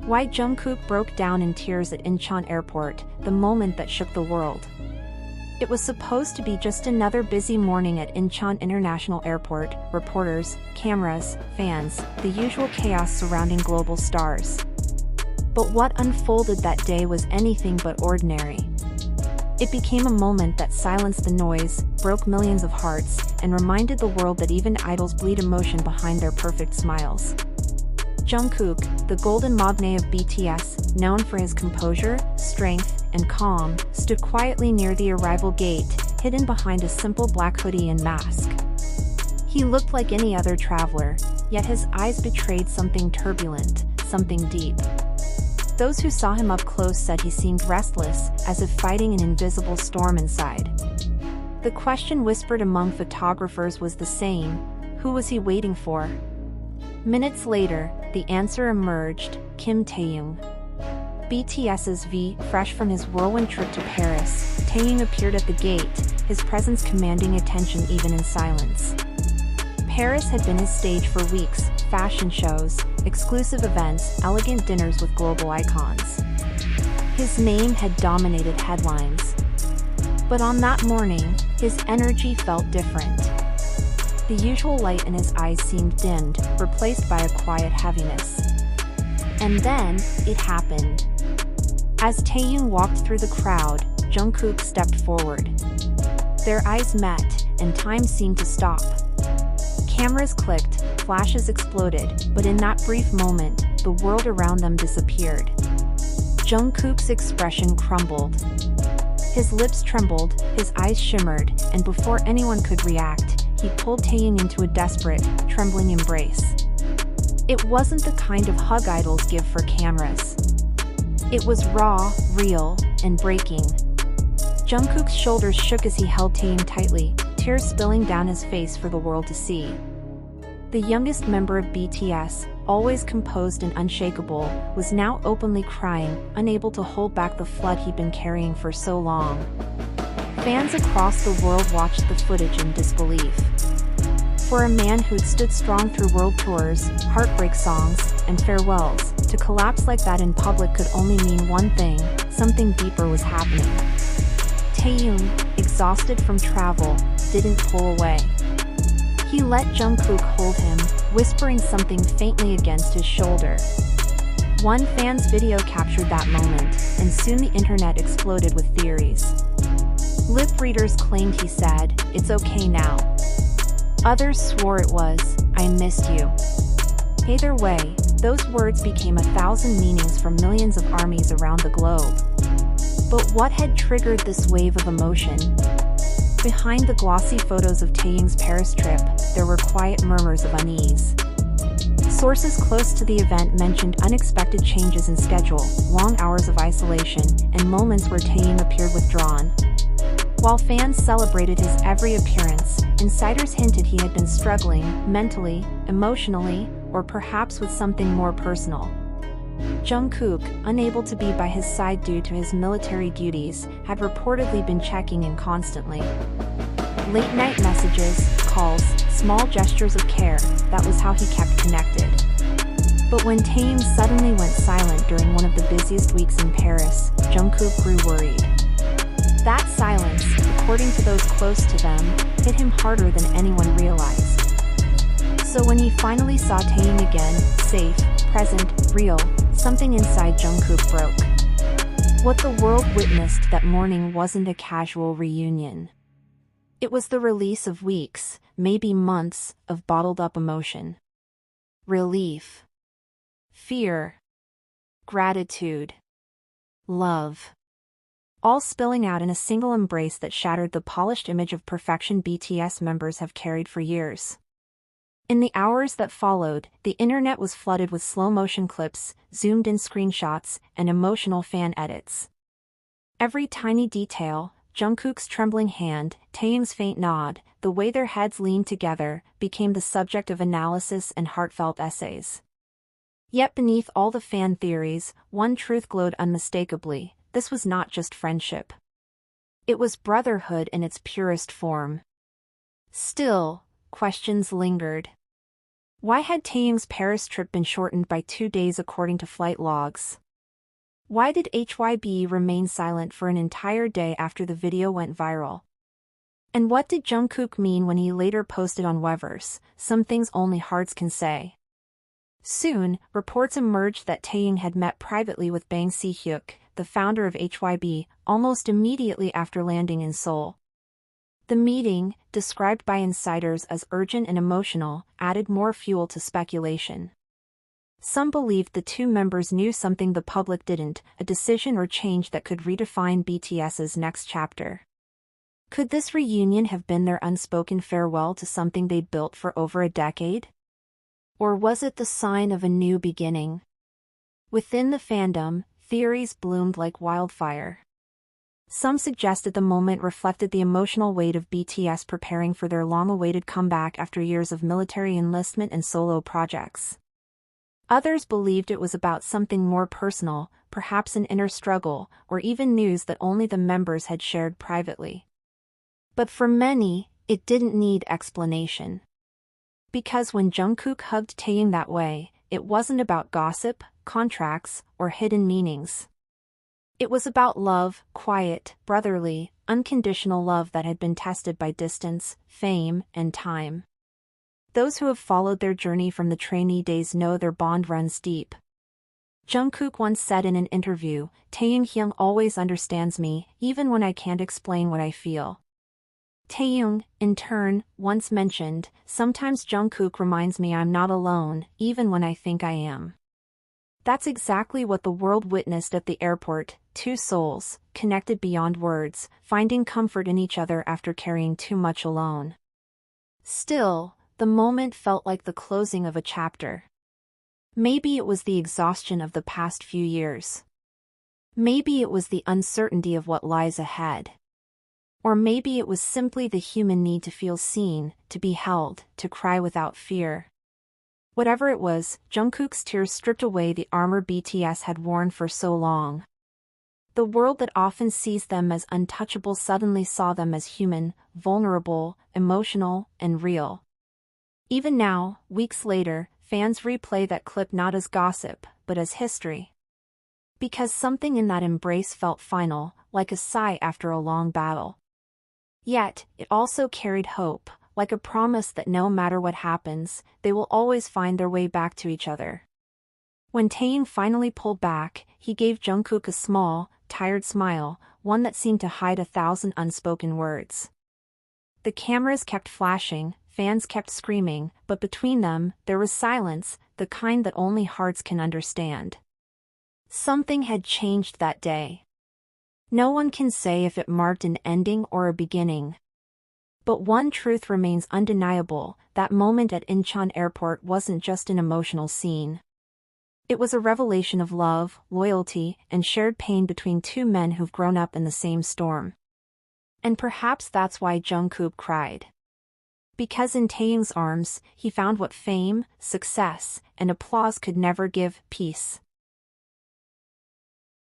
Why Jungkook broke down in tears at Incheon airport, the moment that shook the world. It was supposed to be just another busy morning at Incheon International Airport, reporters, cameras, fans, the usual chaos surrounding global stars. But what unfolded that day was anything but ordinary. It became a moment that silenced the noise, broke millions of hearts, and reminded the world that even idols bleed emotion behind their perfect smiles. Jungkook, the golden magne of BTS, known for his composure, strength, and calm, stood quietly near the arrival gate, hidden behind a simple black hoodie and mask. He looked like any other traveler, yet his eyes betrayed something turbulent, something deep. Those who saw him up close said he seemed restless, as if fighting an invisible storm inside. The question whispered among photographers was the same: who was he waiting for? Minutes later, the answer emerged: Kim Taehyung. BTS's V, fresh from his whirlwind trip to Paris, Taehyung appeared at the gate, his presence commanding attention even in silence. Paris had been his stage for weeks: fashion shows, exclusive events, elegant dinners with global icons. His name had dominated headlines. But on that morning, his energy felt different. The usual light in his eyes seemed dimmed, replaced by a quiet heaviness. And then, it happened. As Taehyung walked through the crowd, Jungkook stepped forward. Their eyes met, and time seemed to stop. Cameras clicked, flashes exploded, but in that brief moment, the world around them disappeared. Jungkook's expression crumbled. His lips trembled, his eyes shimmered, and before anyone could react, he pulled Taehyung into a desperate, trembling embrace. It wasn't the kind of hug idols give for cameras. It was raw, real, and breaking. Jungkook's shoulders shook as he held Taehyung tightly, tears spilling down his face for the world to see. The youngest member of BTS, always composed and unshakable, was now openly crying, unable to hold back the flood he'd been carrying for so long. Fans across the world watched the footage in disbelief. For a man who'd stood strong through world tours, heartbreak songs, and farewells, to collapse like that in public could only mean one thing: something deeper was happening. Taehyung, exhausted from travel, didn't pull away. He let Jungkook hold him, whispering something faintly against his shoulder. One fan's video captured that moment, and soon the internet exploded with theories. Lip readers claimed he said, "It's okay now." Others swore it was, "I missed you." Either way, those words became 1,000 meanings for millions of armies around the globe. But what had triggered this wave of emotion? Behind the glossy photos of Taehyung's Paris trip, there were quiet murmurs of unease. Sources close to the event mentioned unexpected changes in schedule, long hours of isolation, and moments where Taehyung appeared withdrawn. While fans celebrated his every appearance, insiders hinted he had been struggling, mentally, emotionally, or perhaps with something more personal. Jungkook, unable to be by his side due to his military duties, had reportedly been checking in constantly. Late-night messages, calls, small gestures of care, that was how he kept connected. But when Taehyung suddenly went silent during one of the busiest weeks in Paris, Jungkook grew worried. That silence, according to those close to them, hit him harder than anyone realized. So when he finally saw Taehyung again, safe, present, real, something inside Jungkook broke. What the world witnessed that morning wasn't a casual reunion. It was the release of weeks, maybe months, of bottled-up emotion. Relief. Fear. Gratitude. Love. All spilling out in a single embrace that shattered the polished image of perfection BTS members have carried for years. In the hours that followed, the internet was flooded with slow-motion clips, zoomed-in screenshots, and emotional fan edits. Every tiny detail, Jungkook's trembling hand, Taehyung's faint nod, the way their heads leaned together, became the subject of analysis and heartfelt essays. Yet beneath all the fan theories, one truth glowed unmistakably: this was not just friendship. It was brotherhood in its purest form. Still, questions lingered. Why had Taehyung's Paris trip been shortened by 2 days according to flight logs? Why did HYB remain silent for an entire day after the video went viral? And what did Jungkook mean when he later posted on Weverse, "Some things only hearts can say"? Soon, reports emerged that Taehyung had met privately with Bang Si-hyuk, the founder of HYB, almost immediately after landing in Seoul. The meeting, described by insiders as urgent and emotional, added more fuel to speculation. Some believed the two members knew something the public didn't, a decision or change that could redefine BTS's next chapter. Could this reunion have been their unspoken farewell to something they'd built for over a decade? Or was it the sign of a new beginning? Within the fandom, theories bloomed like wildfire. Some suggested the moment reflected the emotional weight of BTS preparing for their long-awaited comeback after years of military enlistment and solo projects. Others believed it was about something more personal, perhaps an inner struggle, or even news that only the members had shared privately. But for many, it didn't need explanation. Because when Jungkook hugged Taehyung that way, it wasn't about gossip, contracts, or hidden meanings. It was about love, quiet, brotherly, unconditional love that had been tested by distance, fame, and time. Those who have followed their journey from the trainee days know their bond runs deep. Jungkook once said in an interview, "Taehyung always understands me, even when I can't explain what I feel." Taehyung, in turn, once mentioned, "Sometimes Jungkook reminds me I'm not alone, even when I think I am." That's exactly what the world witnessed at the airport, two souls, connected beyond words, finding comfort in each other after carrying too much alone. Still, the moment felt like the closing of a chapter. Maybe it was the exhaustion of the past few years. Maybe it was the uncertainty of what lies ahead. Or maybe it was simply the human need to feel seen, to be held, to cry without fear. Whatever it was, Jungkook's tears stripped away the armor BTS had worn for so long. The world that often sees them as untouchable suddenly saw them as human, vulnerable, emotional, and real. Even now, weeks later, fans replay that clip not as gossip, but as history. Because something in that embrace felt final, like a sigh after a long battle. Yet, it also carried hope, like a promise that no matter what happens, they will always find their way back to each other. When Taehyung finally pulled back, he gave Jungkook a small, tired smile, one that seemed to hide 1,000 unspoken words. The cameras kept flashing, fans kept screaming, but between them, there was silence, the kind that only hearts can understand. Something had changed that day. No one can say if it marked an ending or a beginning. But one truth remains undeniable, that moment at Incheon Airport wasn't just an emotional scene. It was a revelation of love, loyalty, and shared pain between two men who've grown up in the same storm. And perhaps that's why Jungkook cried. Because in Taehyung's arms, he found what fame, success, and applause could never give: peace.